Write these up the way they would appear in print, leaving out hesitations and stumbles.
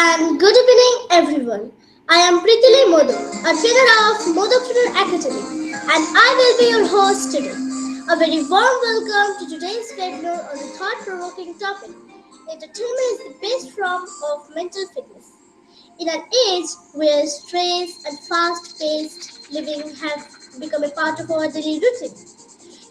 and good evening everyone. I am Pritili Modak, a trainer of Modak Trainer Academy, and I will be your host today. A very warm welcome to today's webinar on a thought-provoking topic. Entertainment is the best form of mental fitness. In an age where stress and fast-paced living have become a part of our daily routine,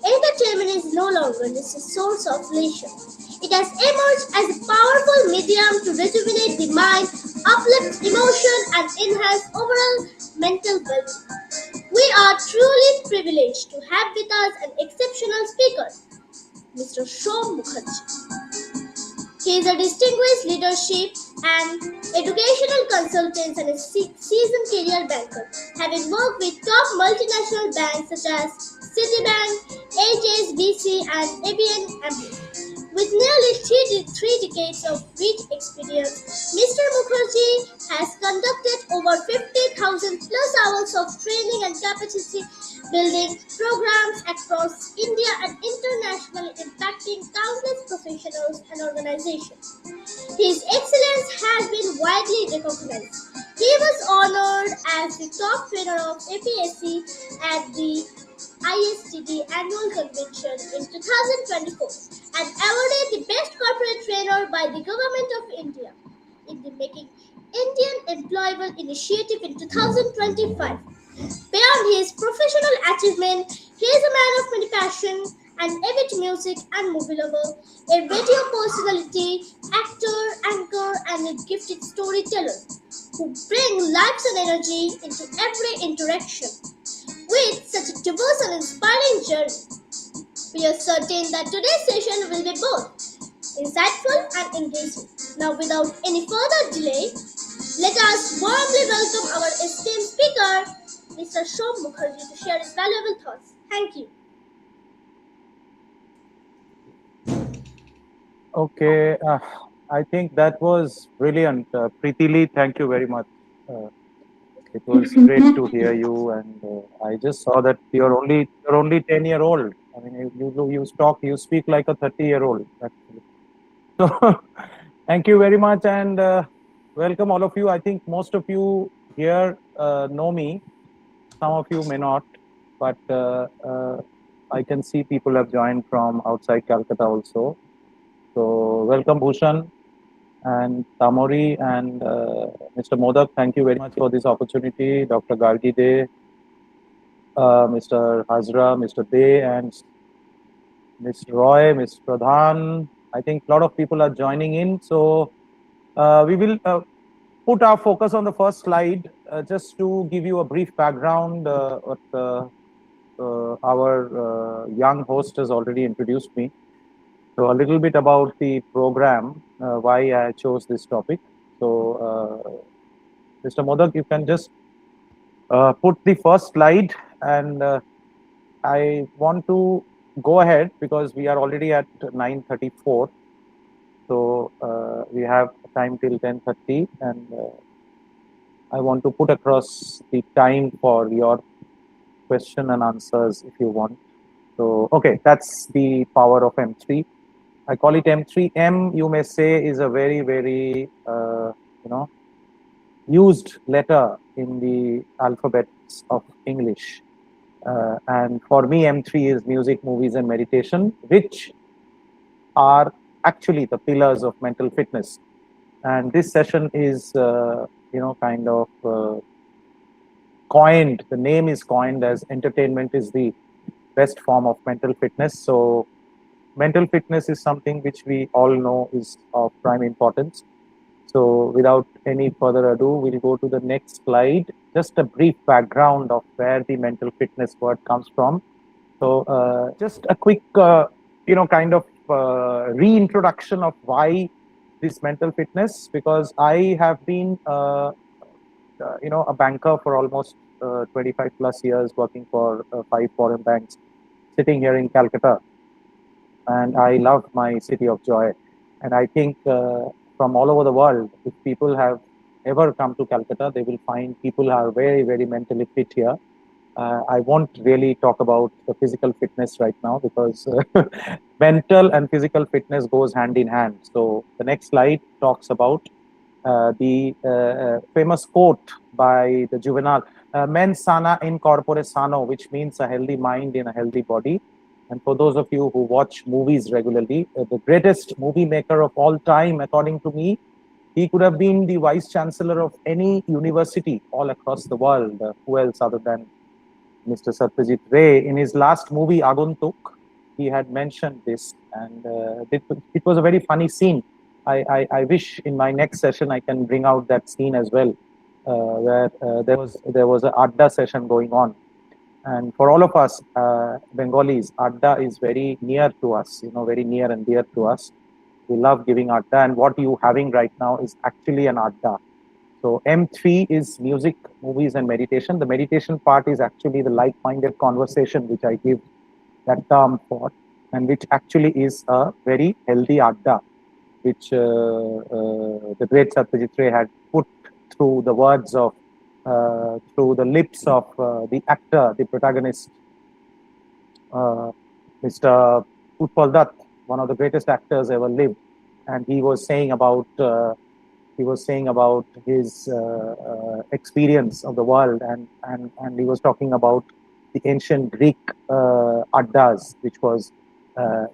entertainment is no longer just a source of leisure. It has emerged as a powerful medium to rejuvenate the mind, uplift emotion, and enhance overall mental well-being. We are truly privileged to have with us an exceptional speaker, Mr. Shom Mukherjee. He is a distinguished leadership and educational consultant and a seasoned career banker, having worked with top multinational banks such as Citibank, HSBC, and ABN AMRO. With nearly three decades of rich experience, Mr. Mukherjee has conducted over 50,000 plus hours of training and capacity building programs across India and internationally, impacting countless professionals and organizations. His excellence has been widely recognized. He was honored as the top trainer of APSC at the ISTD annual convention in 2024 and awarded the best corporate trainer by the Government of India in the Making Indian Employable Initiative in 2025. Beyond his professional achievement, he is a man of many passions, an avid music and movie lover, a radio personality, actor, anchor, and a gifted storyteller who bring life and energy into every interaction. With such a diverse and inspiring journey, we are certain that today's session will be both insightful and engaging. Now, without any further delay, let us warmly welcome our esteemed speaker, Mr. Shom Mukherjee, to share his valuable thoughts. Thank you. Okay, I think that was brilliant. Pritili, thank you very much. It was great to hear you, and I just saw that you're only 10-year-old. I mean, you speak like a 30-year-old actually. So, thank you very much, and welcome all of you. I think most of you here know me. Some of you may not, but I can see people have joined from outside Calcutta also. So, welcome, Bhushan and Tamori and Mr. Modak. Thank you very much for this opportunity. Dr. Gargi De, Mr. Hazra, Mr. De, and Mr. Roy, Mr. Pradhan. I think a lot of people are joining in. So we will put our focus on the first slide just to give you a brief background. What our young host has already introduced me. So a little bit about the program, why I chose this topic. So Mr. Modak, you can just put the first slide, and I want to go ahead because we are already at 9:34. So we have time till 10:30, and I want to put across the time for your question and answers if you want. So, okay, that's the power of M3. I call it M3. M, you may say, is a very, very, used letter in the alphabets of English. And for me, M3 is music, movies, and meditation, which are actually the pillars of mental fitness. And this session is, kind of coined, the name is coined as entertainment is the best form of mental fitness. So mental fitness is something which we all know is of prime importance. So without any further ado, we'll go to the next slide. Just a brief background of where the mental fitness word comes from. So just a quick, reintroduction of why this mental fitness, because I have been, a banker for almost 25 plus years, working for 5 foreign banks, sitting here in Calcutta. And I love my city of joy. And I think from all over the world, if people have ever come to Calcutta, they will find people are very, very mentally fit here. I won't really talk about the physical fitness right now because mental and physical fitness goes hand in hand. So the next slide talks about the famous quote by the Juvenal, mens sana in corpore sano, which means a healthy mind in a healthy body. And for those of you who watch movies regularly, the greatest movie maker of all time, according to me, he could have been the vice chancellor of any university all across the world. Who else other than Mr. Satyajit Ray? In his last movie, Aguntuk, he had mentioned this, and it was a very funny scene. I wish in my next session I can bring out that scene as well, where there was a Adda session going on. And for all of us Bengalis, Adda is very near to us, very near and dear to us. We love giving Adda, and what you having right now is actually an Adda. So M3 is music, movies, and meditation. The meditation part is actually the like-minded conversation, which I give that term for, and which actually is a very healthy Adda, which the great Satyajit Ray had put through the words of, through the lips of the actor, the protagonist, Mr. Utpal Dutt, one of the greatest actors ever lived, and he was saying about his experience of the world, and he was talking about the ancient Greek addas, which was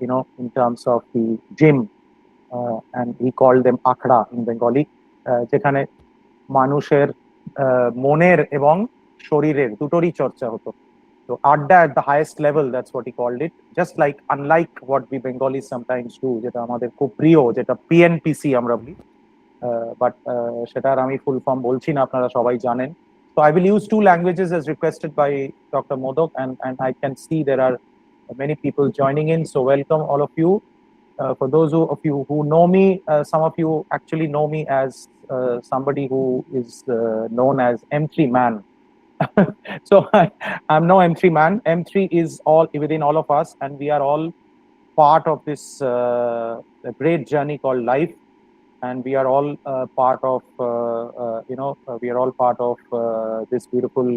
in terms of the gym, and he called them akhada in Bengali, যেখানে মানুষের মনের এবং শরীরের দুটোরই চর্চা হতো. So adda at the highest level, that's what he called it. Just like, unlike what we Bengalis sometimes do, যেটা আমাদের খুব প্রিয়, যেটা PNPC আমরা বলি, but সেটার আমি ফুল ফর্ম বলছি না, আপনারা সবাই জানেন. So I will use 2 languages as requested by Dr. Modak, and I can see there are many people joining in. So welcome all of you. For those of you who know me, some of you actually know me as somebody who is known as M3 man. So I'm no M3 man. M3 is all within all of us, and we are all part of this great journey called life, and we are all part of we are all part of this beautiful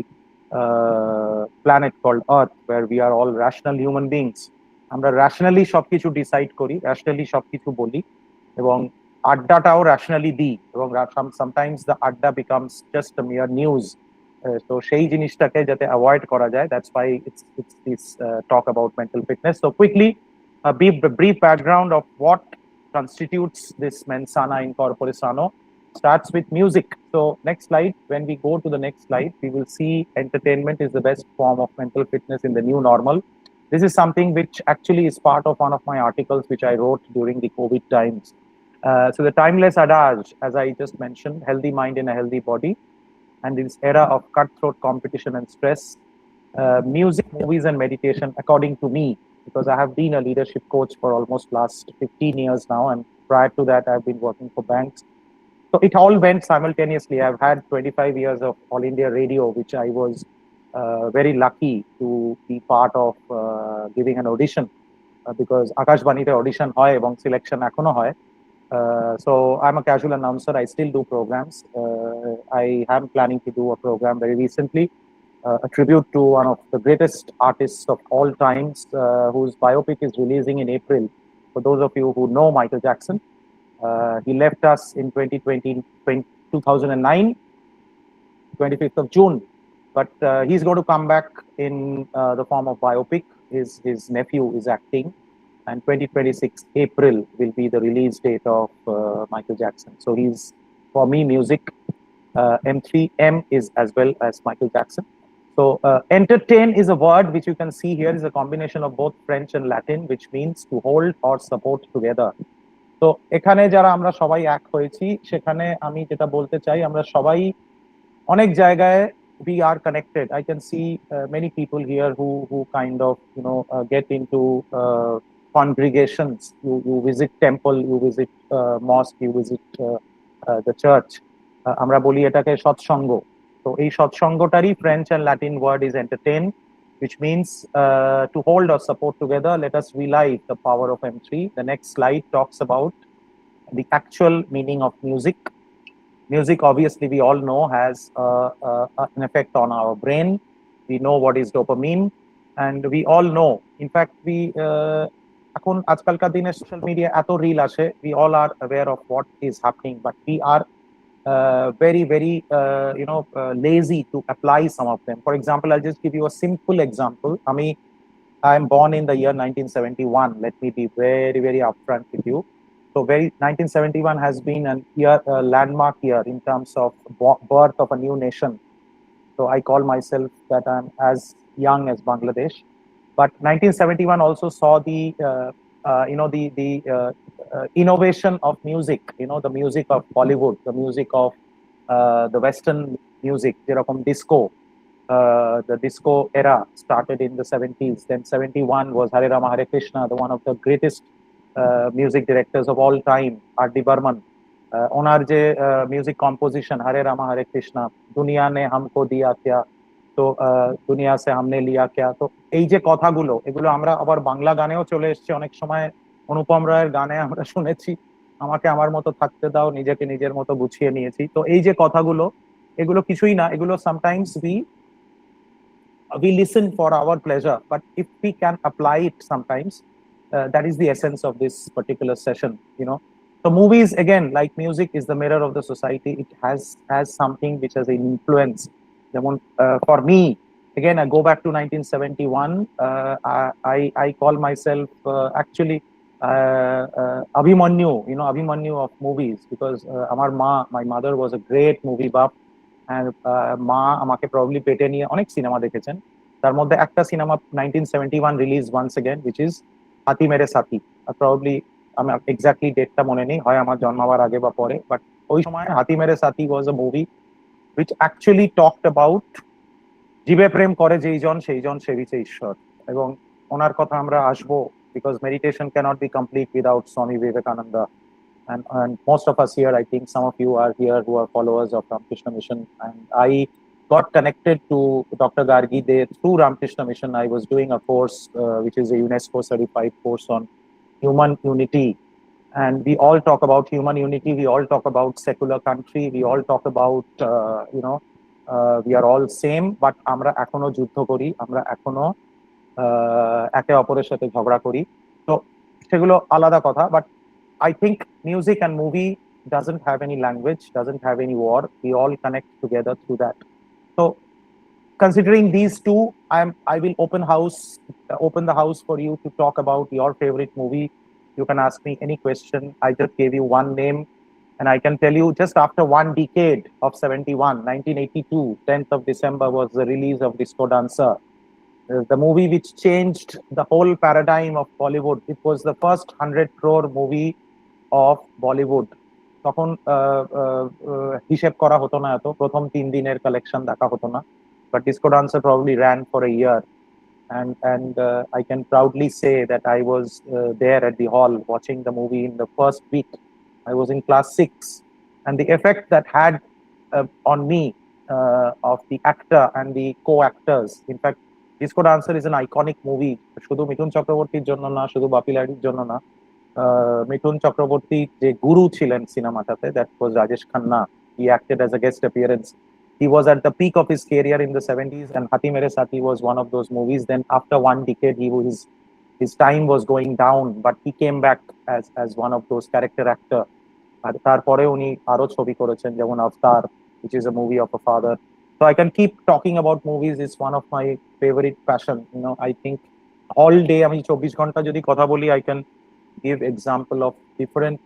planet called Earth, where we are all rational human beings. আমরা rationally সবকিছু decide করি, rationally সবকিছু বলি, এবং আড্ডাটাও rationally দিই, এবং sometimes the আড্ডা becomes just আ মিয়ার নিউজ. তো সেই জিনিসটাকে যাতে অ্যাভয়েড করা যায়, that's why it's this talk about mental fitness. So quickly a brief background of what constitutes this mens sana in corpore sano starts with music. So next slide, when we go to the next slide, we will see entertainment is the best form of mental fitness in the new normal. This is something which actually is part of one of my articles which I wrote during the COVID times. So the timeless adage, as I just mentioned, healthy mind in a healthy body, and this era of cutthroat competition and stress, music, movies, and meditation, according to me, because I have been a leadership coach for almost last 15 years now, and prior to that I've been working for banks. So it all went simultaneously. I've had 25 years of All India Radio, which I was very lucky to be part of giving an audition, because Akashbanite audition hoy ebong selection ekhono hoy. So I'm a casual announcer. I still do programs. I am planning to do a program very recently, a tribute to one of the greatest artists of all times, whose biopic is releasing in April. For those of you who know Michael Jackson, he left us in 2009, 25th of June. But he's going to come back in the form of biopic. His nephew is acting, and 2026 April will be the release date of Michael Jackson. So he's, for me, music. M3M is as well as Michael Jackson. So entertain is a word which you can see here is a combination of both French and Latin, which means to hold or support together. So এখানে যারা আমরা সবাই এক হয়েছি, সেখানে আমি যেটা বলতে চাই, আমরা সবাই অনেক জায়গায় we are connected. I can see many people here who kind of get into congregations. You visit temple, you visit mosque, you visit the church. আমরা বলি এটাকে সৎসঙ্গ. তো এই সৎসঙ্গটারই French and Latin word is entertain, which means to hold or support together. Let us relive the power of M3. The next slide talks about the actual meaning of music. Music, obviously, we all know has an effect on our brain. We know what is dopamine, and we all know. In fact, we এখন আজকালকার দিনে social media এত reel আসে, we all are aware of what is happening, but we are very lazy to apply some of them. For example, I'll just give you a simple example. I am born in the year 1971. Let me be very upfront with you. So 1971 has been a landmark year in terms of birth of a new nation. So I call myself that I'm as young as Bangladesh. But 1971 also saw the innovation of music. The music of Bollywood, the music of the Western music, যেরকম disco. The disco era started in the 70s. Then 71 was Hare Rama Hare Krishna, one of the greatest music directors of all time, R.D. Burman. ওনার যে music composition হরে রামা হরে কৃষ্ণা, দুনিয়া নে হামকো দিয়া ক্যা, তো দুনিয়া সে Haman লিয়া ক্যা, তো এই যে কথাগুলো, এগুলো আমরা আবার বাংলা গানেও চলে এসেছি। অনেক সময় অনুপম রায়ের গানে আমরা শুনেছি আমাকে আমার মতো থাকতে দাও, নিজেকে নিজের মতো গুছিয়ে নিয়েছি। তো এই যে কথাগুলো, এগুলো কিছুই না, এগুলো sometimes we listen for our pleasure, but if we can apply it sometimes, that is the essence of this particular session. So movies, again, like music, is the mirror of the society. It has something which has an influence. For me, again, I go back to 1971. I call myself actually Abhimanyu, Abhimanyu of movies, because my mother was a great movie buff. মা আমাকে probably পেটে নিয়ে অনেক cinema দেখেছেন। তার মধ্যে একটা cinema 1971 release once again, which is হাতি মেরে সাথী। প্রবাবলি আমি এক্স্যাক্টলি ডেটটা মনে নেই, হয় আমার জন্মাবার আগে বা পরে, বাট ওই সময় হাতি মেরে সাথী ওয়াজ আ movie which actually talked about জীবে প্রেম করে যেইজন সেইজন সেবিছে ঈশ্বর। এবং ওনার কথা আমরা আসবো, because meditation cannot be complete without Swami Vivekananda. And most of us here, I think some of you are here who are followers of Ramakrishna Mission. And I got connected to Dr. Gargi through Ramakrishna Mission. I was doing a course, which is a UNESCO certified course on human unity. And we all talk about human unity. We all talk about secular country. We all talk about, we are all same, but আমরা এখনো যুদ্ধ করি, আমরা এখনো একে অপরের সাথে ঝগড়া করি। তো সেগুলো আলাদা কথা, but I think music and movie doesn't have any language, doesn't have any war. We all connect together through that. So, considering these two, I will open the house for you to talk about your favorite movie. You can ask me any question. I just gave you one name, and I can tell you, just after one decade of 71, 1982, 10th of December was the release of Disco Dancer. The movie which changed the whole paradigm of Bollywood. It was the first 100 crore movie of Bollywood. তখন হিসেব করা হতো না, এত প্রথম 3 দিনের collection দেখা হতো না, but Disco Dancer probably ran for a year, and I can proudly say that I was there at the hall watching the movie in the first week. I was in class 6, and the effect that had on me of the actor and the co-actors. In fact, Disco Dancer is an iconic movie. শুধু মিঠুন চক্রবর্তীর জন্য না, শুধু বাপি লাহিড়ীর জন্য না, মিঠুন চক্রবর্তী যে গুরু ছিলেন সিনেমাটাতে, that was Rajesh Khanna. He acted as a guest appearance. He was at the peak of his career in the 70s, and Hathi Mere Sathi was one of those movies. Then after one decade, his time was going down, but he came back as one of those character actor. আর তারপরে উনি আরো ছবি করেছেন, যেমন Avatar, which is a movie of a father. So I can keep talking about movies. It's one of my favorite passion. I think all day আমি 24 ঘন্টা যদি কথা বলি, I can give example of different,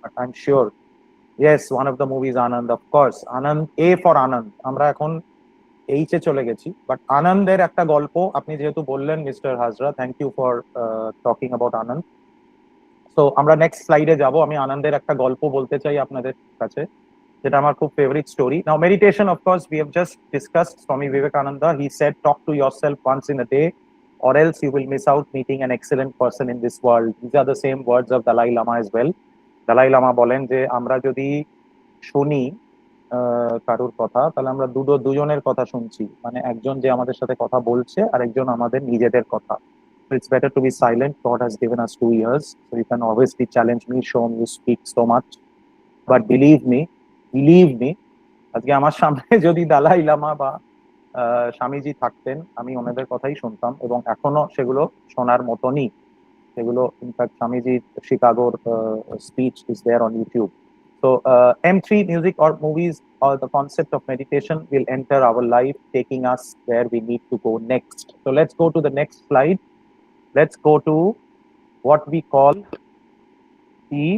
but I'm sure, yes, one of the movies, Anand, of course. Anand, A for Anand. আমরা এখন এইচে চলে গেছি, but আনন্দের একটা গল্প আপনি যেহেতু বললেন mister Hazra, thank you for talking about Anand. So আমরা নেক্সট স্লাইডে যাব। আমি আনন্দের একটা গল্প বলতে চাই আপনাদের কাছে, যেটা আমার খুব favourite story. Now meditation, of course, we have just discussed Swami Vivekananda. He said, talk to yourself once in a day, or else you will miss out meeting an excellent person in this world. These are the same words of Dalai Lama as well. Dalai Lama বলেন যে আমরা যদি শুনি কারোর কথা, তাহলে আমরা দুজনের কথা শুনছি, মানে একজন যে আমাদের সাথে কথা বলছে আর একজন আমাদের নিজেদের কথা। So it's better to be silent. God has given us 2 ears, so you can obviously challenge me, show me you speak so much, but believe me, আজকে আমার সামনে যদি দালাই লামা বা স্বামীজি থাকতেন, আমি ওনাদের কথাই শুনতাম, এবং এখনো সেগুলো শোনার মতনই। সেগুলো ইনফ্যাক্ট স্বামীজির শিকাগোর speech is there on YouTube. So So M3 music or movies or the concept of meditation will enter our life, taking us where we need to go next. So let's go to the next slide. Let's go to what we call the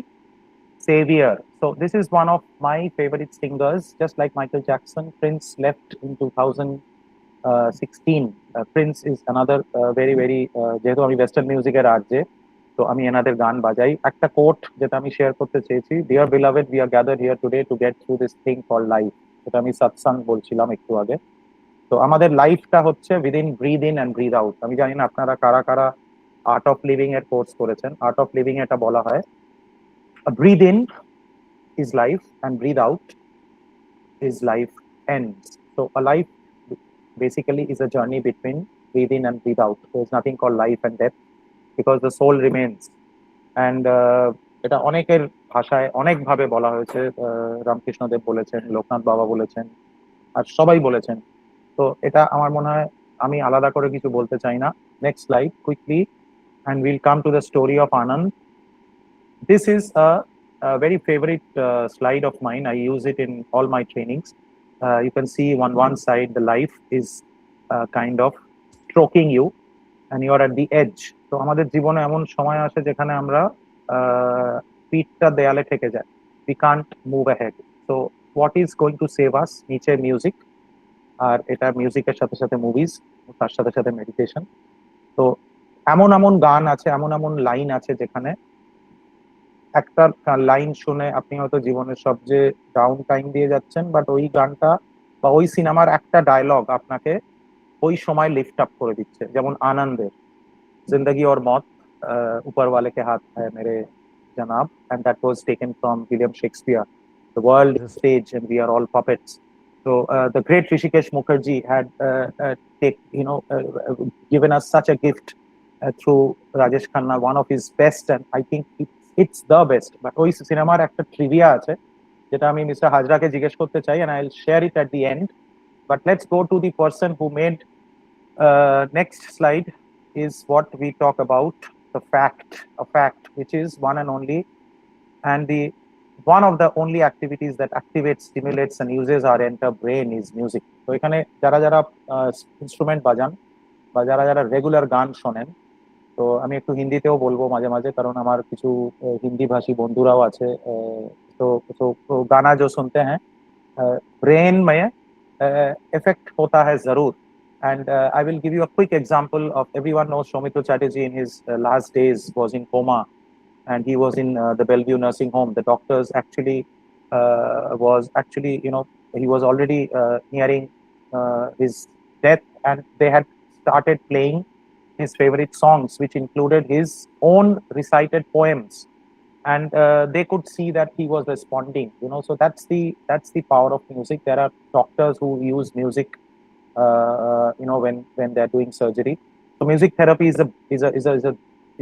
savior. So this is one of my favorite singers. Just like Michael Jackson, Prince left in 2016. Prince is another very very যেহেতু আমি western মিউজিকের RJ, তো আমি এনাদের গান বাজাই। একটা coat যেটা আমি শেয়ার করতে চেয়েছি, dear beloved, we are gathered here today to get through this thing call life, যেটা আমি সৎসঙ্গ বলছিলাম একটু আগে। তো আমাদের লাইফটা হচ্ছে within breathe in and breathe out. আমি জানি না আপনারা কারা কারা আর্ট অফ লিভিং এর কোর্স করেছেন। আর্ট অফ লিভিং এটা বলা হয় breathe in is life and breathe out is life ends. So a life basically is a journey between breathe in and breathe out. There's nothing called life and death because the soul remains. And এটা অনেকের ভাষায় অনেক ভাবে বলা হয়েছে। রামকৃষ্ণদেব বলেছেন, লোকনাথ বাবা বলেছেন, আর সবাই বলেছেন। তো এটা আমার মনে হয় আমি আলাদা করে কিছু বলতে চাই না। Next slide quickly and we'll come to the story of Anand. This is a very favorite slide of mine. I use it in all my trainings. You can see on one side the life is kind of stroking you and you are at the edge. So আমাদের জীবনে এমন সময় আসে যেখানে আমরা পিঠটা দেয়ালে ঠেকে যায়, we can't move ahead. So what is going to save us? নিচে মিউজিক, আর এটা মিউজিকের সাথে সাথে মুভিজ, তার সাথে সাথে মেডিটেশন। তো এমন এমন গান আছে, এমন এমন লাইন আছে যেখানে একটা লাইন শুনে আপনি হয়তো জীবনের সবচেয়ে ডাউন টাইম দিয়ে যাচ্ছেন, বাট ওই গানটা বা ওই সিনেমার একটা ডায়লগ আপনাকে ওই সময় লিফট আপ করে দিচ্ছে। যেমন আনন্দের जिंदगी और मौत ऊपर वाले के हाथ है मेरे जनाब, and that was taken from William Shakespeare. The world is a stage and we are all puppets. So the great Rishikesh Mukherjee had given us such a gift through Rajesh Khanna, one of his best, and I think it's the best. But ওই সিনেমার একটা trivia আছে যেটা আমি mister হাজরাকে জিজ্ঞেস করতে চাই, and I'll share it at the end. But let's go to the person who made next slide is what we talk about, the fact, a fact which is one and only, and the one of the only activities that activates, stimulates and uses our entire brain is music. তো এখানে যারা যারা instrument বাজান বা যারা যারা regular গান শোনেন, তো আমি একটু হিন্দিতেও বলবো মাঝে মাঝে, কারণ আমার কিছু হিন্দি ভাষী বন্ধুরাও আছে। তো তো গানা जो सुनते हैं ब्रेन में इफेक्ट होता है जरूर. And I will give you a quick example of, everyone knows Soumitra Chatterjee in his last days was in coma and he was in the Bellevue nursing home. The doctors actually he was already nearing his death, and they had started playing his favorite songs, which included his own recited poems, and they could see that he was responding. So that's the power of music. There are doctors who use music when they're doing surgery. So music therapy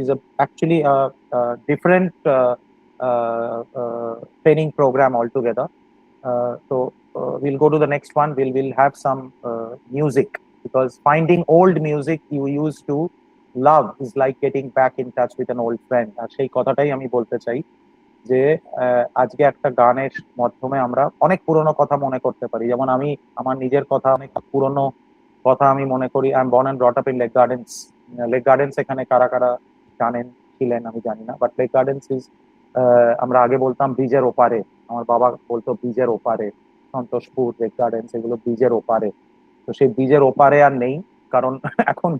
is actually a different training program altogether. So we'll go to the next one. We'll have some music, because finding old music you used to love is like getting back in touch with an old friend. আর সেই কথাটাই আমি বলতে চাই যে আজকে একটা গানের মাধ্যমে আমরা অনেক পুরনো কথা মনে করতে পারি। যেমন আমি আমার নিজের কথা, অনেক পুরনো কথা আমি মনে করি। I am born and brought up in Lake Gardens. Lake Gardens এখানে কারা কারা জানেন ছিলেন আমি জানি না, বাট লেক গার্ডেন্স ইজ, আমরা আগে বলতাম ব্রিজের ওপারে, আমার বাবা বলতো ব্রিজের ওপারে, সন্তোষপুর, লেক গার্ডেন্স এগুলো ব্রিজের ওপারে। তো সেই ব্রিজের ওপারে আর নেই, কারণ এখন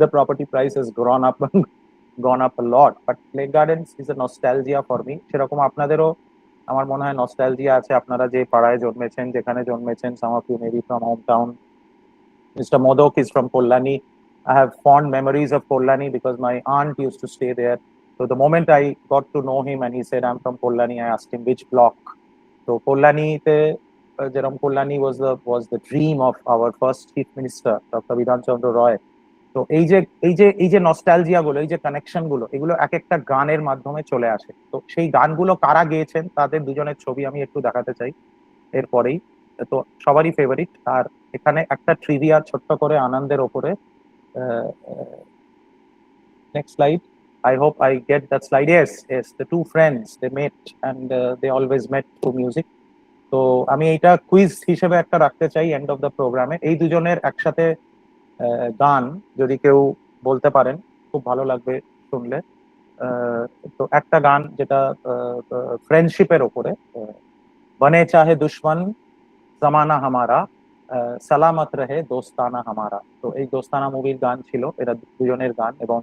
the property price has gone up a lot, but Lake Gardens is a nostalgia for me. সেরকম আপনাদেরও আমার মনে হয় নস্টালজিয়া আছে, আপনারা যে পাড়ায় জন্মেছেন, যেখানে জন্মেছেন। Some of you may be from hometown. Mr. Modok is from Pollani. I have fond memories of Pollani because my aunt used to stay there. So the moment I got to know him and he said I'm from Pollani, I asked him which block. So Pollani Pollani was the dream of our first chief minister, Dr. Bidhan Chandra Roy. তো এই যে nostalgia গুলো, এই যে connection গুলো, এগুলো এক একটা গানের মাধ্যমে চলে আসে। তো সেই গানগুলো কারা গেয়েছেন তাদের দুজনের ছবি আমি একটু দেখাতে চাই এরপরেই। তো সবারই ফেভারিট। আর এখানে একটা ট্রিভিয়া ছোট্ট করে আনন্দের ওপরে। Next slide. I hope I get that slide. Yes, the two friends, they met and they always met through music. তো আমি এটা কুইজ হিসেবে একটা রাখতে চাই এন্ড অফ দ্য প্রোগ্রামে, এই দুজনের একসাথে গান যদি কেউ বলতে পারেন খুব ভালো লাগবে শুনলে। আহ, তো একটা গান যেটা ফ্রেন্ডশিপের ওপরে, বনে চাহে দুশ্মন জামানা হামারা, সালামত রহে দোস্তানা হামারা। তো এই দোস্তানা মুভির গান ছিল, এরা দুজনের গান। এবং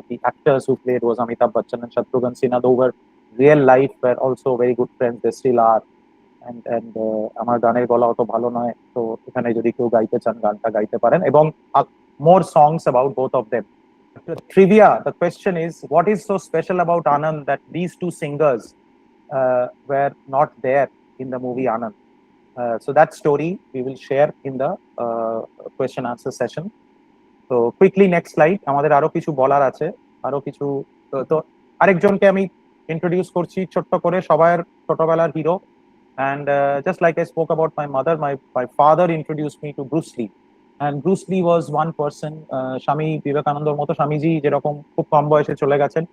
the actors who played was Amitabh Bachchan and Shatrughan Sinha. They were real life were also very good friends, they still are. And আমার গানের গলা অত ভালো নয়, তো এখানে যদি কেউ গাইতে চান গানটা গাইতে পারেন। এবং more songs about both of them. The trivia, the question is, what is so special about Anand that these two singers were not there in the movie Anand? So that story we will share in the question answer session. So quickly next slide, আমাদের আরো কিছু বলার আছে, আরো কিছু। তো আরেকজনকে আমি ইন্ট্রোডিউস করছি ছোট্ট করে, সবার ছোটবেলার hero. And just like I spoke about my mother, my father introduced me to Bruce Lee. And Bruce Lee was one person, স্বামী বিবেকানন্দর মতো স্বামীজি যেরকম খুব কম বয়সে চলে গেছেন,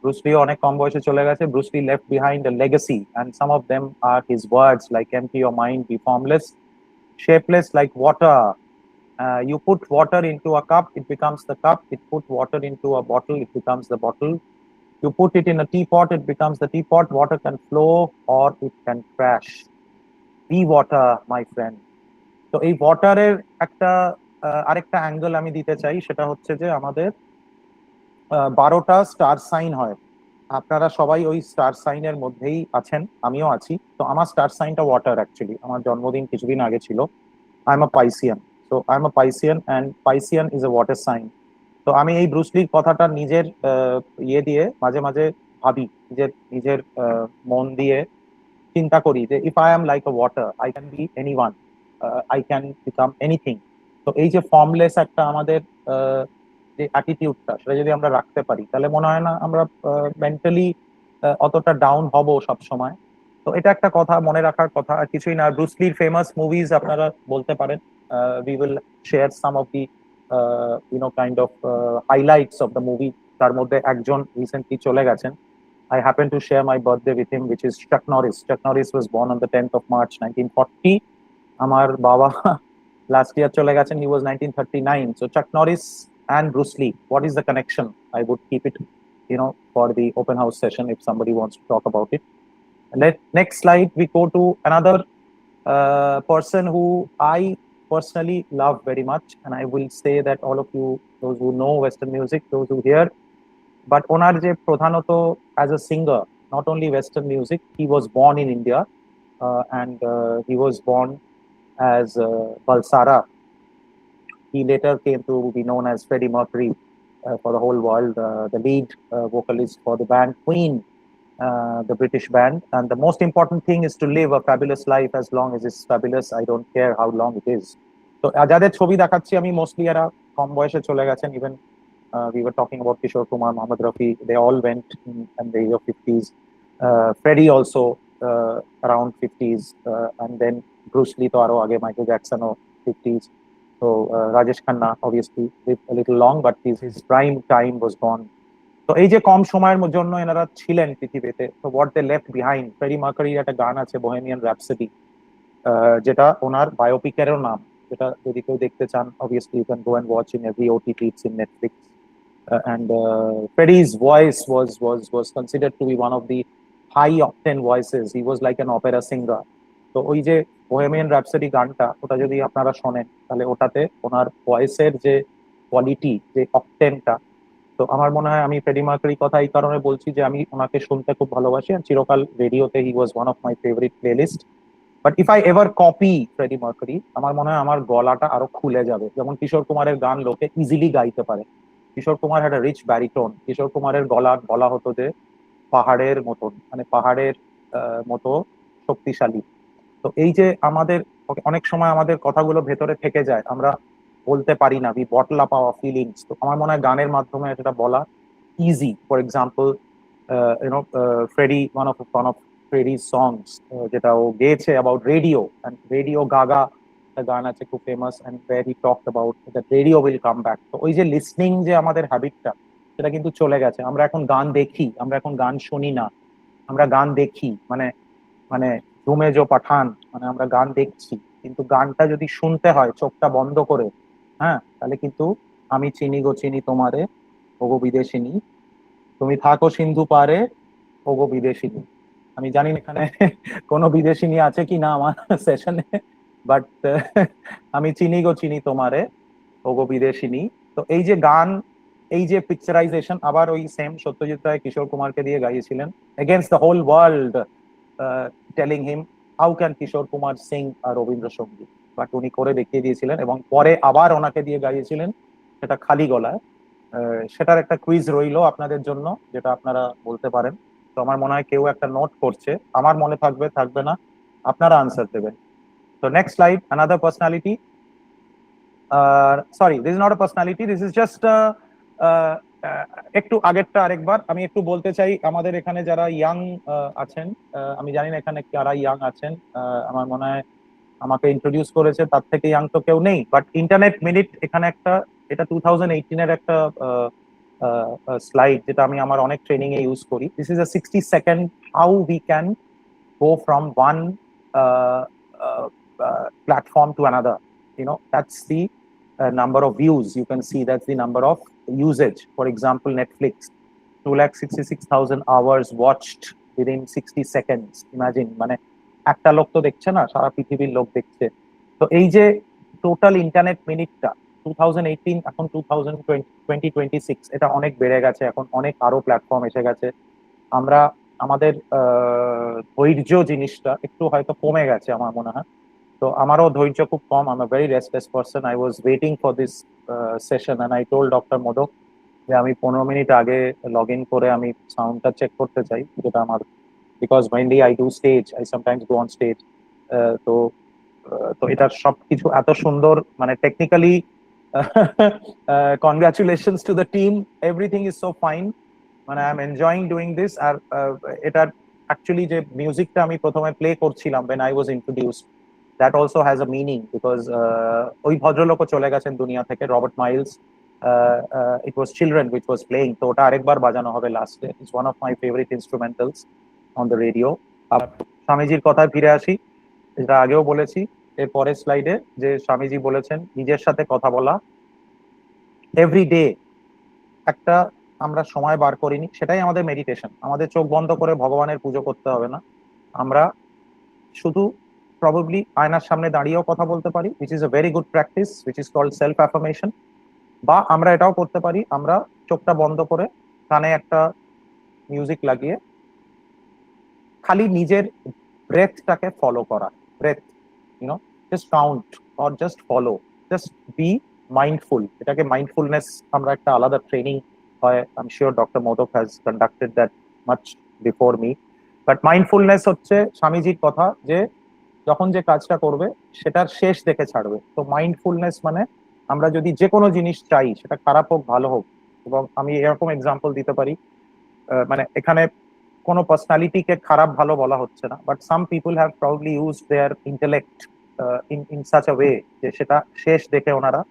ব্রুস লিও অনেক কম বয়সে চলে গেছে। Bruce Lee left behind a legacy, and some of them are his words like empty your mind, be formless, shapeless like water. You put water into a cup, it becomes the cup. It put water into a bottle, it becomes the bottle. You put it in a teapot, it becomes the teapot. Water can flow or it can crash. Be water, my friend. তো এই ওয়াটারের একটা আরেকটা angle আমি দিতে চাই, সেটা হচ্ছে যে আমাদের 12টা স্টার সাইন হয়। আপনারা সবাই ওই স্টার সাইনের মধ্যেই আছেন, আমিও আছি। তো আমার স্টার সাইনটা ওয়াটার অ্যাকচুয়ালি। আমার জন্মদিন কিছুদিন আগে ছিল। I am a Piscean. So I am a Piscean and Piscean is a water sign. তো আমি এই ব্রুসলির কথাটা নিজের ইয়ে দিয়ে মাঝে মাঝে ভাবি, নিজের নিজের মন দিয়ে চিন্তা করি যে if I am like a water, I can be anyone, I can become anything. তো এই যে ফর্মলেস একটা আমাদের যে অ্যাটিটিউডটা, সেটা যদি আমরা রাখতে পারি, তাহলে মনে হয় না আমরা মেন্টালি অতটা ডাউন হব সব সময়। তো এটা একটা কথা, মনে রাখার কথা, আর কিছুই না। ব্রুসলির ফেমাস মুভিজ আপনারা বলতে পারেন, we will share some of the kind of highlights of the movie. তার মধ্যে একজন রিসেন্টলি চলে গেছেন। I happen to share my birthday with him, which is Chuck Norris. Chuck Norris was born on the 10th of March 1940. আমার বাবা last year চলে গেছেন, he was 1939. So Chuck Norris and Bruce Lee, what is the connection? I would keep it, for the open house session if somebody wants to talk about it. Next slide, we go to another person who I personally love very much, and I will say that all of you, those who know Western music, those who hear, but ওনার যে প্রধানত as a singer, not only Western music, he was born in India, and he was born as Balsara. He later came to be known as Freddie Mercury for the whole world, the lead vocalist for the band Queen, the British band. And the most important thing is to live a fabulous life as long as it's fabulous. I don't care how long it is. তো যাদের ছবি দেখাচ্ছি আমি, mostly এরা কম বয়সে চলে গেছেন। Even we were talking about Kishore Kumar, Mohammad Rafi, they all went in the age of 50s. Freddie also around 50s, and then Bruce Lee to aro age, Michael Jackson 50s. So Rajesh Khanna obviously lived a little long, but his prime time was gone. তো এই যে কম সময়ের জন্য এনারা ছিলেন পৃথিবীতে, তো what they left behind. Freddie মার্কারির একটা গান আছে বোহেমিয়ান র্যাপসডি, যেটা ওনার বায়োপিকেরও নাম, যেটা যদি কেউ দেখতে চান obviously you can go and watch in every OTT, it's in Netflix. And Freddie's voice was considered to be one of the high octane voices. He was like an opera singer. তো ওই যে bohemian র্যাপসডি গানটা, ওটা যদি আপনারা শোনেন, তাহলে ওটাতে ওনার ভয়েসের যে কোয়ালিটি, যে অকটেনটা, তো আমার মনে হয়, আমি ফ্রেডি মার্কারির কথা এই কারণে বলছি যে আমি ওনাকে শুনতে খুব ভালোবাসি, আর চিরকাল রেডিওতে he was one of my favourite playlist. But if I ever copy Freddie Mercury, আমার মনে হয় আমার গলাটা আরো খুলে যাবে। যেমন কিশোর কুমারের গান লোকে ইজিলি গাইতে পারে, Kishore Kumar had rich baritone. কিশোর কুমারের গলা বলা হতো যে পাহাড়ের মতন, মানে পাহাড়ের মতো শক্তিশালী। তো এই যে আমাদের অনেক সময় আমাদের কথাগুলো ভেতরে থেকে যায়, আমরা বলতে পারি না, we bottle up our feelings. তো আমার মনে হয় গানের মাধ্যমে এটা বলা easy. For example, Freddie, one of Freddie's songs, যেটা ও গেয়েছে about radio, and radio ga ga একটা গান আছে খুব famous, and where he talked about that radio will come back. তো ওই যে লিসনিং যে আমাদের হ্যাবিটটা, সেটা কিন্তু চলে গেছে। আমরা এখন গান দেখি, আমরা এখন গান শুনি না, আমরা গান দেখি, মানে মানে ধুমে জো পাঠান, মানে আমরা গান দেখছি, কিন্তু গানটা যদি শুনতে হয় চোখটা বন্ধ করে, হ্যাঁ, তাহলে কিন্তু আমি চিনি গো চিনি তোমারে ওগো বিদেশিনী, তুমি থাকো সিন্ধু পারে ওগো বিদেশিনী। আমি জানি না এখানে কোনো বিদেশিনী আছে কি না আমার সেশনে, বাট আমি চিনি গো চিনি তোমারে ওগো বিদেশিনী। তো এই যে গান, এই যে পিকচারাইজেশন, আবার ওই সেম সত্যজিৎ রায় কিশোর কুমারকে দিয়ে গাইয়েছিলেন against the whole world, telling him how can Kishore Kumar sing Rabindrasangeet, but উনি করে দেখিয়ে দিয়েছিলেন এবং পরে আবার ওনাকে দিয়ে গাইয়েছিলেন সেটা খালি গলায়। সেটার একটা কুইজ রইলো আপনাদের জন্য, যেটা আপনারা বলতে পারেন। তো আমার মনে হয় কেউ একটা নোট করছে, আমার মনে থাকবে থাকবে না, আপনারা আনসার দেবেন। তো next slide, another personality. Sorry, this is not a personality, this is just একটু আগেরটা আরেকবার আমি একটু বলতে চাই। আমাদের এখানে যারা ইয়াং আছেন, আমি জানি না এখানে কারা ইয়াং আছেন, আমার মনে হয় আমাকে ইন্ট্রোডিউস করেছে তার থেকে ইয়াং তো কেউ নেই, বাট ইন্টারনেট মিনিট এখানে একটা, এটা 2018 এর একটা স্লাইড, যেটা আমি আমার অনেক ট্রেনিং এ ইউজ করি। This is a 60 second how we can go from one uh, platform to another. That's the number of views. You can see that's the number of usage. For example, Netflix, 2,66,000 hours watched within 60 seconds. Imagine, মানে একটা লোক তো দেখছে না, সারা পৃথিবীর লোক দেখছে। তো এই যে টোটাল ইন্টারনেট মিনিটটা 2018 এখন 2026, এটা অনেক বেড়ে গেছে, এখন অনেক আরো প্ল্যাটফর্ম এসে গেছে। আমরা আমাদের ধৈর্য জিনিসটা একটু হয়তো কমে গেছে আমার মনে হয়। তো আমারও ধৈর্য খুব কম, I am a very restless person. I was waiting for this session and I told doctor Modak যে আমি 15 মিনিট আগে লগ ইন করে আমি সাউন্ডটা চেক করতে চাই, যেটা আমার, because mainly I do stage, I sometimes go on stage. তো তো এটার সবকিছু এত সুন্দর, মানে technically congratulations to the team, everything is so fine, মানে I am enjoying doing this. আর এটার অ্যাকচুয়ালি যে মিউজিকটা আমি প্রথমে প্লে করছিলাম when I was introduced, that also has a meaning because ওই ভদ্রলোকও চলে গেছেন দুনিয়া থেকে, Robert Miles. It was Children which was playing, তো ওটা আরেকবার বাজানো হবে লাস্টে। It's one of my favorite instrumentals on the radio. স্বামীজির কথায় ফিরে আসি, যেটা আগেও বলেছি এর পরের স্লাইডে, যে স্বামীজি বলেছেন নিজের সাথে কথা বলা এভরি ডে, একটা আমরা সময় বার করিনি, সেটাই আমাদের মেডিটেশন। আমাদের চোখ বন্ধ করে ভগবানের পুজো করতে হবে না, আমরা শুধু প্রবাবলি আয়নার সামনে দাঁড়িয়েও কথা বলতে পারি, which is a very good practice, which is called self affirmation। বা আমরা এটাও করতে পারি, আমরা চোখটা বন্ধ করে কানে একটা মিউজিক লাগিয়ে খালি নিজের ব্রেথটাকে ফলো করা, breath, just count or just follow, just be mindful. এটাকে মাইন্ডফুলনেস আমরা একটা আলাদা ট্রেনিং হয়, I am sure doctor Modak has conducted that much before me. But mindfulness হচ্ছে স্বামীজির কথা, যে যখন যে কাজটা করবে সেটার শেষ দেখে ছাড়বে। তো মাইন্ডফুলনেস মানে আমরা যদি যে কোনো জিনিস চাই, সেটা খারাপ হোক ভালো হোক, এবং আমি এরকম এক্সাম্পল দিতে পারি, মানে এখানে কোনো পার্সোনালিটিকে খারাপ ভালো বলা হচ্ছে না, but some people have probably used their intellect in such a way যে সেটা শেষ দেখে ওনারা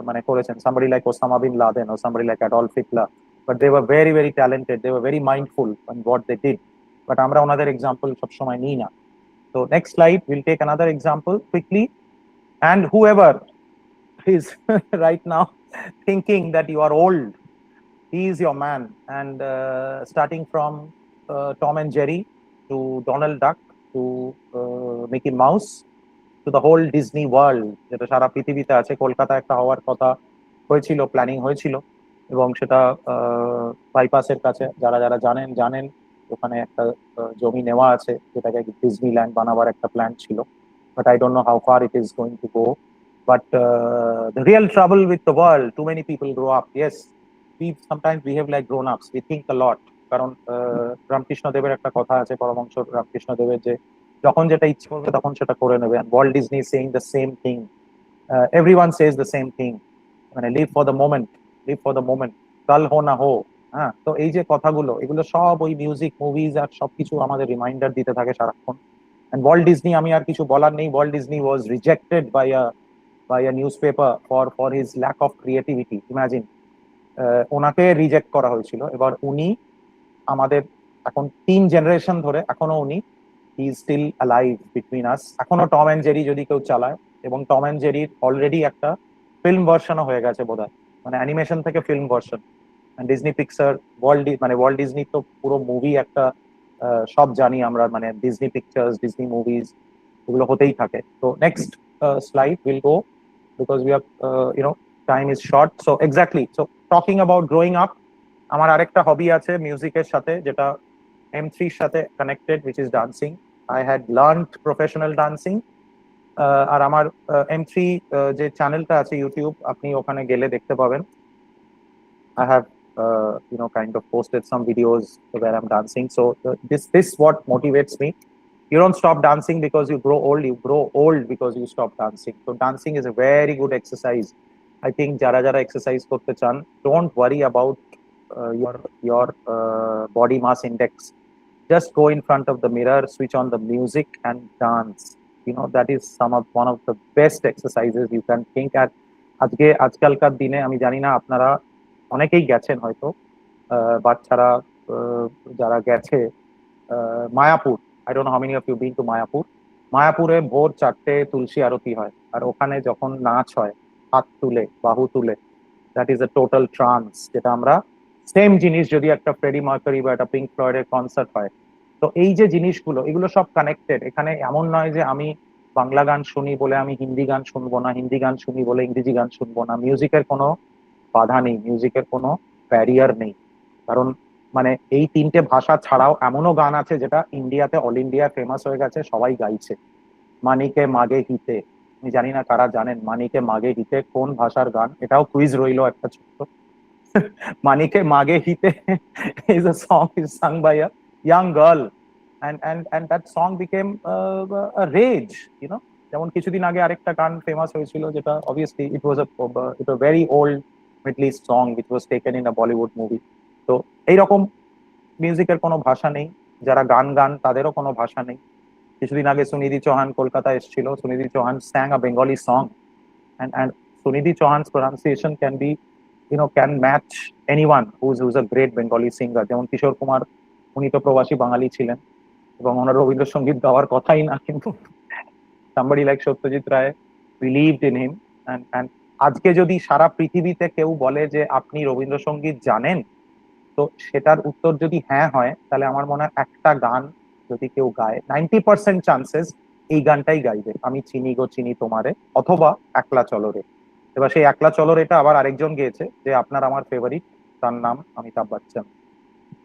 মানে করেছেন। somebody like Osama bin Laden or somebody like Adolf Hitler, but they were very very talented, they were very mindful in what they did, but আমরা ওনাদের example সবসময় নিই না। So next slide, we'll take another example quickly. And whoever is right now thinking that you are old, he is your man. And starting from Tom and Jerry to Donald Duck to Mickey Mouse to the whole Disney world, যেটা সারা পৃথিবীতে আছে। কলকাতা একটা হওয়ার কথা হয়েছিল, planning হয়েছিল, এবং সেটা বাইপাসের কাছে, যারা যারা জানেন জানেন, ওখানে একটা জমি নেওয়া আছে, যেটাকে ডিজনিল্যান্ড বানাবার একটা প্ল্যান ছিল, but I don't know how far it is going to go. But the real trouble with the world, too many people grow up. Yes, we sometimes behave like grown ups, we think a lot, কারণ রামকৃষ্ণ দেবের একটা কথা আছে, পরমহংস রামকৃষ্ণ দেবের, যে যখন যেটা ইচ্ছে করবে তখন সেটা করে নেবে। and Walt Disney is saying the same thing, everyone says the same thing, মানে live for the moment, live for the moment, কাল হো না হো। হ্যাঁ, তো এই যে কথাগুলো, এগুলো সব ওই মিউজিক, মুভিজ আর সবকিছু আমাদের রিমাইন্ডার দিতে থাকে সারাক্ষণ। and Walt Disney, আমি আর কিছু বলার নেই, Walt Disney was rejected by a newspaper for his lack of creativity. Imagine, ওনাকে রিজেক্ট করা হয়েছিল। এবার উনি আমাদের এখন 3 জেনারেশন ধরে এখনো উনি he is still alive between us. এখনো টম অ্যান্ড জেরি যদি কেউ চালায়, এবং টম অ্যান্ড জেরির অলরেডি একটা ফিল্ম ভার্সনও হয়ে গেছে বোধহয়, মানে অ্যানিমেশন থেকে film version. Disney picture world Disney তো পুরো মুভি একটা সব জানি আমরা, মানে ডিজনি পিকচার্স, ডিজনি মুভিজ, এগুলো হতেই থাকে। তো next slide will go, because we have time is short. So exactly, so talking about growing up, আমার আরেকটা হবি আছে মিউজিকের সাথে, যেটা M3 সাথে connected, which is dancing. I had learned professional dancing. আর আমার M3 যে চ্যানেলটা আছে ইউটিউব, আপনি ওখানে গেলে দেখতে পাবেন। I have kind of posted some videos where I'm dancing. So this what motivates me. You don't stop dancing because you grow old. You grow old because you stop dancing. So dancing is a very good exercise. I think jara jara exercise korte chan, don't worry about your body mass index. Just go in front of the mirror, switch on the music and dance. That is one of the best exercises you can think at. আজকালকার দিনে আমি জানি না আপনারা অনেকেই গেছেন হয়তো, বাচ্চারা যারা গেছে Mayapur, I don't know how many of you been to Mayapur. মায়াপুরে ভোর 4টে তুলসী আরতি হয়, আর ওখানে যখন নাচ হয় হাত তুলে বাহু তুলে, that is a total trans. যেটা আমরা সেম জিনিস যদি একটা ফ্রেডি মার্কারি বা একটা পিঙ্ক ফ্লয়েডের কনসার্ট হয়, তো এই যে জিনিসগুলো, এগুলো সব কানেক্টেড। এখানে এমন নয় যে আমি বাংলা গান শুনি বলে আমি হিন্দি গান শুনবো না, হিন্দি গান শুনি বলে ইংরেজি গান শুনবো না। মিউজিকের কোনো বাধা নেই, মিউজিকের কোনো ব্যারিয়ার নেই। কারণ মানে এই 3টে ভাষা ছাড়াও এমনও গান আছে যেটা ইন্ডিয়াতে, অল ইন্ডিয়া ফেমাস হয়ে গেছে, সবাই গাইছে। মানিকে মাগে হিতে, আমি জানি না কারা জানেন মানিকে মাগে হিতে কোন ভাষার গান, এটাও কুইজ রইলো একটা ছোট্ট। মানিকে মাগে হিতে is a song is sung by a young girl, and that song became a rage, যেমন কিছুদিন আগে আরেকটা গান ফেমাস হয়েছিল, যেটা obviously it was a very old Middle East song which was taken in a Bollywood movie. তো এইরকম মিউজিকের কোনো ভাষা নেই, যারা গান তাদেরও কোনো ভাষা নেই। কিছুদিন আগে সুনিধি চৌহান কলকাতা এসেছিল, Sunidhi Chauhan sang a Bengali song, and Sunidhi Chauhan's pronunciation can match anyone who's a great Bengali singer. যেমন কিশোর কুমার, উনি তো প্রবাসী বাঙালি ছিলেন এবং ওনার রবীন্দ্রসঙ্গীত গাওয়ার কথাই না, কিন্তু somebody like Satyajit Ray believed in him, and আজকে যদি সারা পৃথিবীতে কেউ বলে যে আপনি রবীন্দ্রসঙ্গীত জানেন, তো সেটার উত্তর যদি হ্যাঁ হয়, তাহলে আমার মনে হয় একটা গান যদি কেউ গায় 90% চান্সেস এই গানটাই গাইবে, আমি চিনি গো চিনি তোমারে, অথবা একলা চলো রে। এবার সেই একলা চলো রেটা আবার আরেকজন গেয়েছে, যে আপনার আমার ফেভারিট, তার নাম অমিতাভ বচ্চন।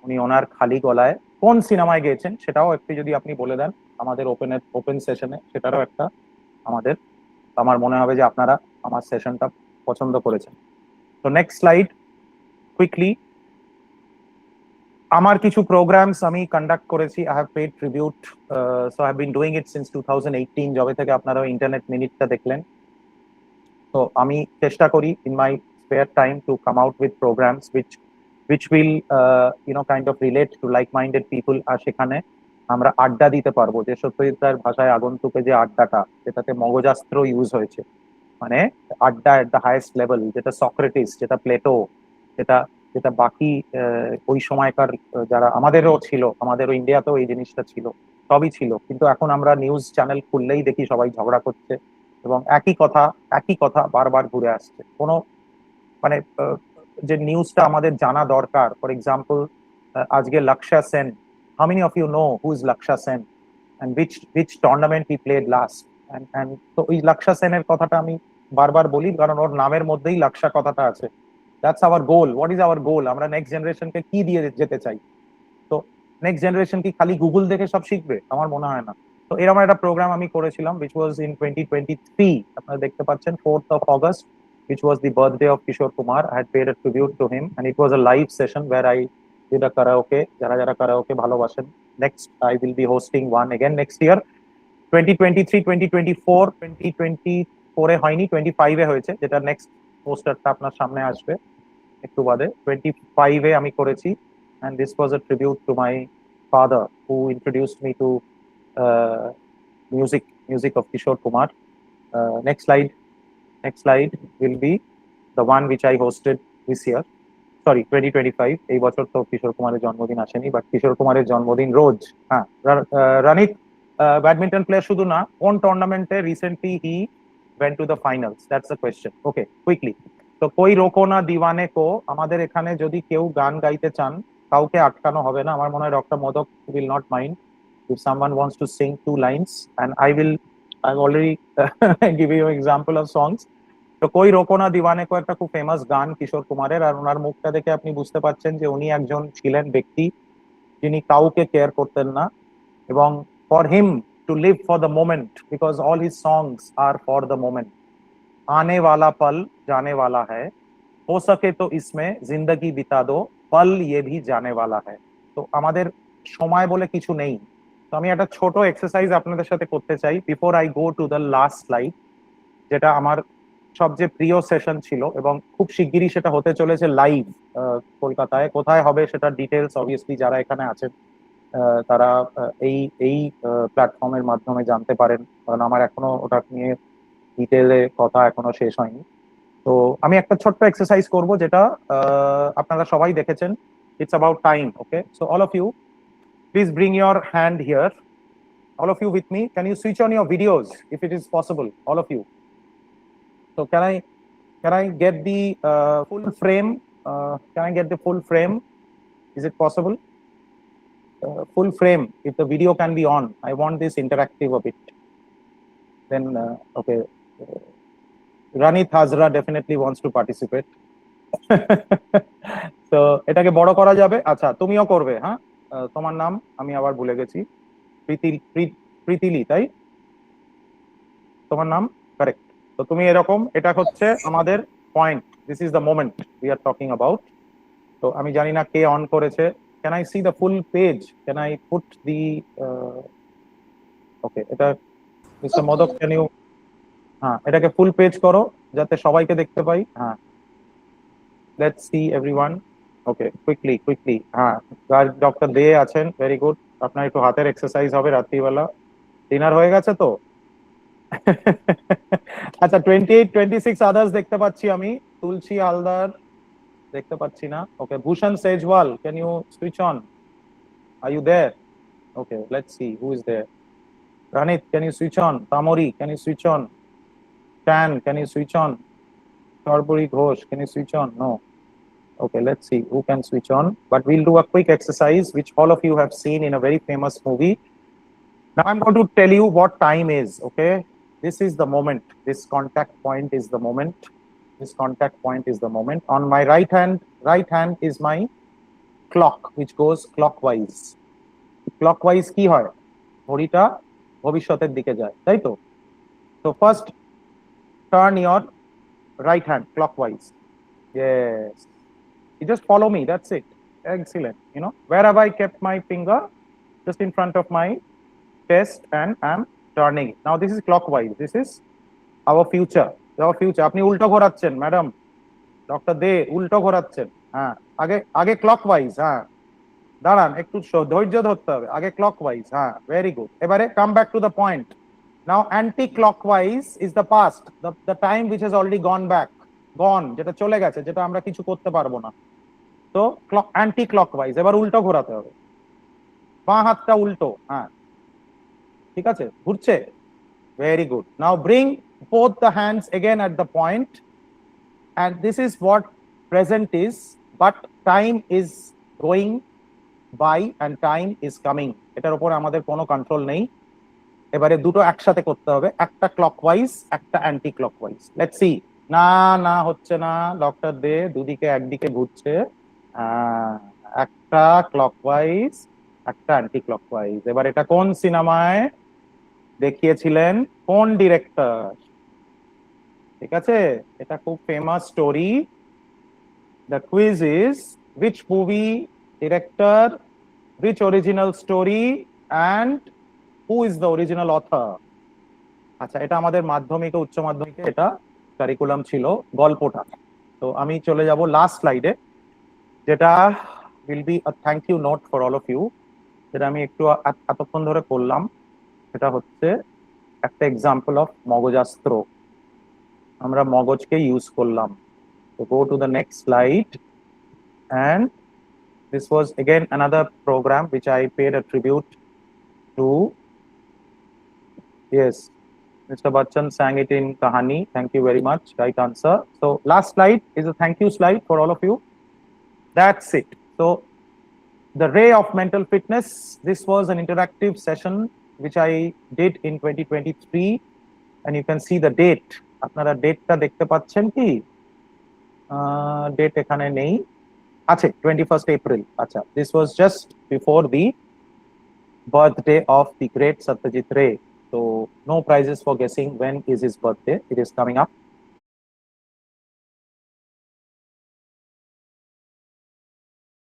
উনি ওনার খালি গলায় কোন সিনেমায় গেয়েছেন সেটাও একটু যদি আপনি বলে দেন আমাদের ওপেন সেশনে, সেটারও একটা আমার মনে হবে যে আপনারা আমার সেশনটা পছন্দ করেছেন। তো নেক্সট স্লাইড কুইকলি। আমার কিছু প্রোগ্রামস আমি কন্ডাক্ট করেছি, I have paid tribute, so I have been doing it since 2018, যবে থেকে আপনারা ইন্টারনেট মিনিটটা দেখলেন। তো আমি চেষ্টা করি in my spare time to come out with programs which will kind of relate to like-minded people, আর সেখানে আমরা আড্ডা দিতে পারবো। যে সত্যজিৎ ভাষায় আগন্তুকে যে আড্ডাটা, যেটাতে মগজাস্ত্র ইউজ হয়েছে, মানে আড্ডা এট দ্য হাইয়েস্ট লেভেল, যেটা সক্রেটিস, যেটা প্লেটো, যেটা যেটা বাকি ওই সময়কার যারা আমাদেরও ছিল, আমাদেরও ইন্ডিয়াতেও এই জিনিসটা ছিল, সবই ছিল। কিন্তু এখন আমরা নিউজ চ্যানেল খুললেই দেখি সবাই ঝগড়া করছে এবং একই কথা বারবার ঘুরে আসছে। কোনো মানে যে নিউজটা আমাদের জানা দরকার, ফর এক্সাম্পল আজকে Lakshya Sen, how many of you know who is Lakshya Sen and which tournament he played last, and তো ওই লক্ষ্য সেনের কথাটা আমি বারবার বলি, কারণ ওর নামের মধ্যেই লক্ষ্য কথাটা আছে। That's our goal. What is our গোল? আমরা নেক্সট জেনারেশনকে কি দিয়ে যেতে চাই? তো নেক্সট জেনারেশন কি খালি গুগল দেখে সব শিখবে? আমার মনে হয় না। তো এরকম একটা প্রোগ্রাম আমি করেছিলাম, which was in 2023, আপনারা দেখতে পাচ্ছেন 4th of August, which was the birthday of Kishore Kumar. I had paid a tribute to him, and it was a live session where I did a karaoke. যারা যারা karaoke ভালোবাসেন, next I will be hosting one again next year, 2023, 2024, 2024 এ হয়নি, 25 এ হয়েছে, যেটা next পোস্টারটা আপনার সামনে আসবে একটু বাদে। 25 এ আমি করেছি, and this was a tribute to my father who introduced me to music of Kishore Kumar. Next slide will be the one which I hosted this year. Sorry 2025, এই বছর তো কিশোর কুমারের জন্মদিন আসেনি, বাট কিশোর কুমারের জন্মদিন রোজ। হ্যাঁ, রানিত ব্যাডমিন্টন প্লেয়ার শুধু না, কোন টুর্নামেন্টে recently he went to the finals? That's the question. Okay, quickly. তো কই রোকো না দিওয়ানে কো, আমাদের এখানে যদি কেউ গান গাইতে চান, কাউকে আটকানো হবে না। আমার মনে হয় doctor modak will not mind if someone wants to sing 2 lines, and I've already give you an example of songs. তো কই রোকো না দিওয়ানে কো একটা খুব ফেমাস গান কিশোর কুমারের, আর ওনার মুখটা দেখে আপনি বুঝতে পারছেন যে উনি একজন ছিলেন ব্যক্তি যিনি কাউকে কেয়ার করতেন না, এবং for him to live for the moment, because all his songs are for the moment. आने वाला पल जाने वाला है, हो सके तो इसमें जिंदगी बिता दो, पल ये भी जाने वाला है। তো আমাদের সময় বলে কিছু নেই। তো আমি একটা ছোট এক্সারসাইজ আপনাদের সাথে করতে চাই before I go to the last slide, যেটা আমার সবচেয়ে প্রিয় সেশন ছিল, এবং খুব শিগগিরই সেটা হতে চলেছে লাইভ কলকাতায়। কোথায় হবে সেটা ডিটেলস অবভিয়াসলি যারা এখানে আছেন তারা এই এই প্ল্যাটফর্মের মাধ্যমে জানতে পারেন, কারণ আমার এখনো ওটা নিয়ে ডিটেলে কথা এখনো শেষ হয়নি। তো আমি একটা ছোট্ট এক্সারসাইজ করব, যেটা আপনারা সবাই দেখেছেন। It's about time. Okay, so all of you please bring your hand here, all of you with me. Can you switch on your videos if it is possible, all of you? So can I get the full frame? Can I get the full frame? Is it possible? Full frame, if the video can be on. I want this interactive a bit. Then okay, Ranit Hazra definitely wants to participate. তো এটাকে বড় করা যাবে? আচ্ছা, তুমিও করবে? হ্যাঁ, তোমার নাম আমি আবার ভুলে গেছি। প্রীতিলি, তাই? তোমার নাম কারেক্ট। তো তুমি এরকম, এটা হচ্ছে আমাদের point, this is the moment we are talking about. তো আমি জানি না কে অন করেছে। Can I see the full page? Can I put the okay, এটা মিস্টার মোদক, ক্যান ইউ, হ্যাঁ এটাকে ফুল পেজ করো যাতে সবাইকে দেখতে পাই। হ্যাঁ, let's see everyone. Okay, quickly. হ্যাঁ, ডক্টর দে আছেন, ভেরি গুড। আপনার একটু হাতের এক্সারসাইজ হবে রাত্রিবেলা। ডিনার হয়ে গেছে তো? আচ্ছা, 28, 26 আদার্স দেখতে পাচ্ছি আমি। তুলসী হালদার দেখতে পাচ্ছি না। Okay, Bhushan Sejwal, can you switch on? Are you there? Okay, let's see who is there. Ranit, can you switch on? Tamori, can you switch on? Tan, can you switch on? Charburi Ghosh, can you switch on? No. Okay, let's see who can switch on. But we'll do a quick exercise which all of you have seen in a very famous movie. Now I'm going to tell you what time is. Okay, this is the moment. This contact point is the moment. This contact point is the moment. On my right hand is my clock, which goes clockwise. Clockwise কি হয়? ঘড়িটা ভবিষ্যতের দিকে যায়, তাই তো? So first turn your right hand clockwise. Yes, you just follow me, that's it. Excellent. You know, where have I kept my finger? Just in front of my chest, and I'm turning it. Now this is clockwise. This is our future. আপনি উল্টো ঘোরাচ্ছেন madam, doctor দে উল্টো ঘোরাচ্ছেন। হ্যাঁ, আগে clockwise. হ্যাঁ, দাঁড়ান, একটু ধৈর্য ধরতে হবে। আগে ক্লকওয়াইজ। হ্যাঁ, ভেরি গুড। এবারে come back to the point. Now anti clockwise is the past, the time which has already gone back, যেটা চলে গেছে, যেটা আমরা কিছু করতে পারবো না। তো অ্যান্টি ক্লকওয়াইজ। এবার উল্টো ঘোরাতে হবে, বাঁ হাতটা উল্টো। হ্যাঁ, ঠিক আছে, ঘুরছে। Very good. Now bring both the hands again at the point, and this is what present is, but time is going by and time is coming. এটার উপর আমাদের কোনো কন্ট্রোল নেই। এবারে দুটো একসাথে করতে হবে, একটা ক্লকওয়াইজ, একটা অ্যান্টি ক্লকওয়াইজ। Let's see. না হচ্ছে না, ডক্টর দে দুদিকে একদিকে ঘুরছে। একটা ক্লকওয়াইজ, একটা অ্যান্টি ক্লকওয়াইজ। এবার এটা কোন সিনেমায় দেখিয়েছিলেন, কোন ডিরেক্টর? ঠিক আছে, এটা খুব famous story. The quiz is which movie, director, which original story, and who is the original author? আচ্ছা, এটা আমাদের মাধ্যমিকে, উচ্চ মাধ্যমিকে এটা কারিকুলাম ছিল, গল্পটা। তো আমি চলে যাব লাস্ট স্লাইডে, যেটা will be a thank you note for all of you, যেটা আমি একটু এতক্ষণ ধরে করলাম। এটা হচ্ছে একটা এক্সাম্পল অফ মগজাস্ত্র। আমরা মগজকে ইউজ করলাম। তো go to the next slide. And this was again another program which I paid a tribute to. Yes, Mr. Bachchan sang it in Kahani. Thank you very much. Right answer. So last slide is a thank you slide for all of you. That's it. So the Ray of Mental Fitness. This was an interactive session which I did in 2023, and you can see the date. আপনারা ডেটটা দেখতে পাচ্ছেন কি? Date এখানে নেই, আছে 21st April. আচ্ছা, this was just before the birthday of the great Satyajit Ray. So no prizes for guessing when is his birthday. It is coming up.